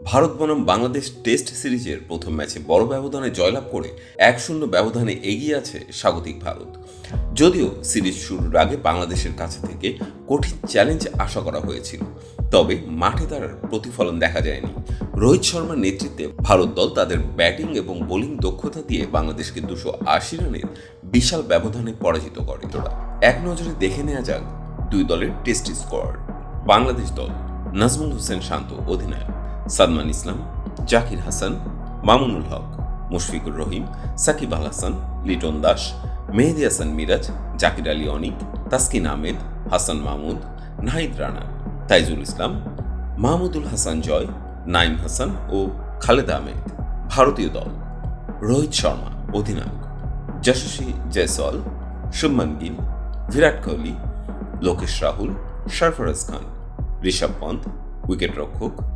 ভারত বনাম বাংলাদেশ টেস্ট সিরিজের প্রথম ম্যাচে বড় ব্যবধানে জয়লাভ করে 1-0 ব্যবধানে এগিয়ে আছে স্বাগতিক ভারত। যদিও সিরিজ শুরুর আগে বাংলাদেশের কাছে থেকে কঠিন চ্যালেঞ্জ আশা করা হয়েছিল, তবে মাঠে তার প্রতিফলন দেখা যায়নি। রোহিত শর্মার নেতৃত্বে ভারত দল তাদের ব্যাটিং এবং বোলিং দক্ষতা দিয়ে বাংলাদেশকে 280 রানের বিশাল ব্যবধানে পরাজিত করে। এক নজরে দেখে নেওয়া যাক দুই দলের টেস্ট স্কোয়াড। বাংলাদেশ দল: নাজমুল হোসেন শান্ত অধিনায়ক, সাদমান ইসলাম, জাকির হাসান, মামুনুল হক, মুশফিকুর রহিম, সাকিব আল হাসান, লিটন দাস, মেহেদী হাসান মিরাজ, জাকির আলী অনিক, তাসকিন আহমেদ, হাসান মাহমুদ, নাহিদ রানা, তাইজুল ইসলাম, মাহমুদুল হাসান জয়, নাইম হাসান ও খালেদ আহমেদ। ভারতীয় দল: রোহিত শর্মা অধিনায়ক, যশস্বী জয়সওয়াল, শুভমান গিল, বিরাট কোহলি, লোকেশ রাহুল, সরফরাজ খান, ঋষভ পন্থ উইকেটরক্ষক,